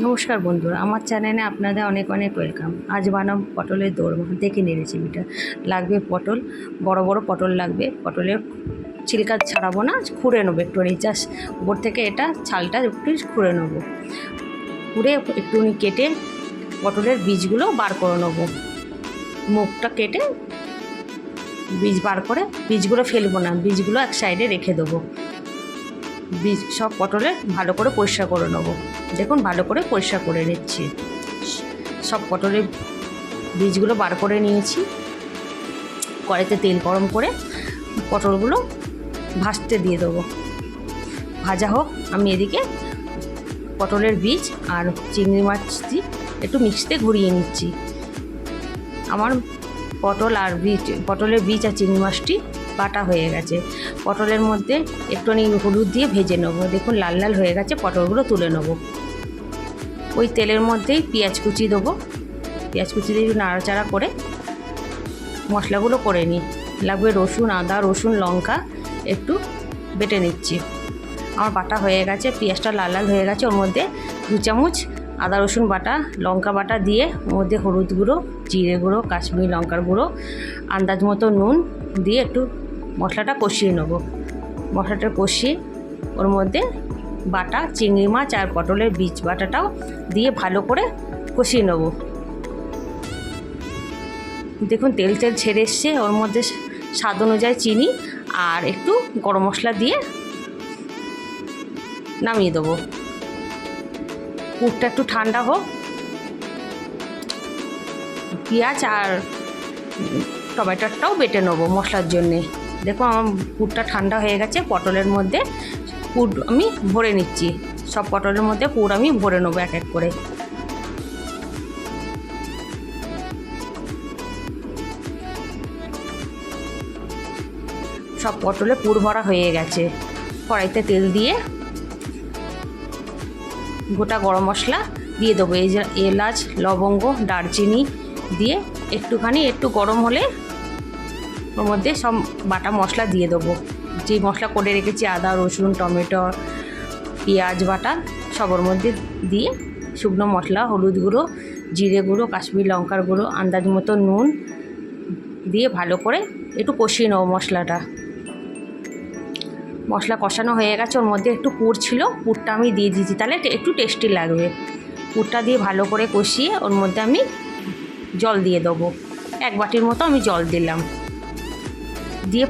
নমস্কার বন্ধুরা, আমার চ্যানেলে আপনাদের অনেক অনেক ওয়েলকাম। আজ বানাবো পটলের দোরমা। দেখে নিন রেসিপিটা। লাগবে পটল, বড় বড় পটল লাগবে। পটলের ছিলকা ছাড়াবো না, খুঁড়ে নেবো একটুখানি, জাস্ট উপর থেকে এটা ছালটা একটু খুঁড়ে নেবো। খুঁড়ে একটুখানি কেটে পটলের বীজগুলো বার করে নেবো। মুখটা কেটে বীজ বার করে, বীজগুলো ফেলবো না, বীজগুলো এক সাইডে রেখে দেবো। বীজ সব পটলের ভালো করে পরিষ্কার করে নেবো। দেখুন ভালো করে পরিষ্কার করে নিচ্ছি। সব পটলের বীজগুলো বার করে নিয়েছি। কড়াইতে তেল গরম করে পটলগুলো ভাজতে দিয়ে দেবো। ভাজা হোক, আমি এদিকে পটলের বীজ আর চিংড়ি মাছ দিয়ে একটু মিক্সিতে ঘুরিয়ে নিচ্ছি। আমার পটলের বীজ আর চিংড়ি মাছটি বাটা হয়ে গেছে। পটলের মধ্যে একটুখানি হলুদ দিয়ে ভেজে নেবো। দেখুন লাল লাল হয়ে গেছে, পটলগুলো তুলে নেবো। ওই তেলের মধ্যেই পেঁয়াজ কুচি দেবো। পেঁয়াজ কুচি দিয়ে নাড়াচাড়া করে মশলাগুলো করে নিই। লাগবে রসুন, আদা, রসুন, লঙ্কা একটু বেটে নিচ্ছি। আমার বাটা হয়ে গেছে, পেঁয়াজটা লাল লাল হয়ে গেছে। ওর মধ্যে 2 চামচ আদা রসুন বাটা, লঙ্কা বাটা দিয়ে ওর মধ্যে হলুদ গুঁড়ো, জিরে গুঁড়ো, কাশ্মীরি লঙ্কার গুঁড়ো, আন্দাজ মতো নুন দিয়ে একটু মশলাটা কষিয়ে নেবো। মশলাটা কষিয়ে ওর মধ্যে বাটা চিংড়ি মাছ আর পটলের বীজ বাটাটাও দিয়ে ভালো করে কষিয়ে নেবো। দেখুন তেল ছেড়ে এসছে। ওর মধ্যে স্বাদ অনুযায়ী চিনি আর একটু গরম মশলা দিয়ে নামিয়ে দেবো। পুরটা একটু ঠান্ডা হোক। পেঁয়াজ আর টমেটোটাও বেটে নেবো মশলার জন্যে। দেখো আমার পুরটা ঠান্ডা হয়ে গেছে। পটলের মধ্যে পুর আমি ভরে নিচ্ছি। সব পটলের মধ্যে পুর আমি ভরে নেবো এক এক করে। সব পটলে পুর ভরা হয়ে গেছে। কড়াইতে তেল দিয়ে গোটা গরম মশলা দিয়ে দেবো। এই যে এলাচ, লবঙ্গ, দারচিনি দিয়ে একটু গরম হলে ওর মধ্যে সব বাটা মশলা দিয়ে দেবো। যে মশলা করে রেখেছি আদা, রসুন, টমেটো, পেঁয়াজ বাটা সব ওর মধ্যে দিয়ে শুকনো মশলা, হলুদ গুঁড়ো, জিরে গুঁড়ো, কাশ্মীরি লঙ্কার গুঁড়ো, আন্দাজ মতো নুন দিয়ে ভালো করে একটু কষিয়ে নেবো মশলাটা। মশলা কষানো হয়ে গেছে। ওর মধ্যে একটু পুর ছিল, পুরটা আমি দিয়ে দিয়েছি, তাহলে একটু টেস্টি লাগবে। পুরটা দিয়ে ভালো করে কষিয়ে ওর মধ্যে আমি জল দিয়ে দেবো। 1 বাটির মতো আমি জল দিলাম। দিয়ে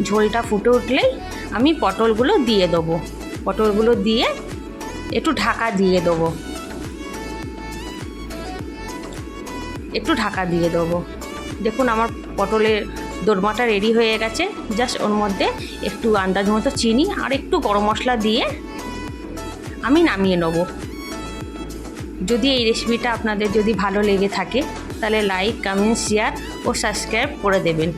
ঝোলটা ফুটে উঠলেই আমি পটলগুলো দিয়ে দেবো। পটলগুলো দিয়ে একটু ঢাকা দিয়ে দেবো। দেখুন আমার পটলের দোরমাটা রেডি হয়ে গেছে। জাস্ট ওর মধ্যে একটু আন্দাজ মতো চিনি আর একটু গরম মশলা দিয়ে আমি নামিয়ে নেব। যদি এই রেসিপিটা আপনাদের যদি ভালো লেগে থাকে তাহলে লাইক, কমেন্ট, শেয়ার ও সাবস্ক্রাইব করে দেবেন।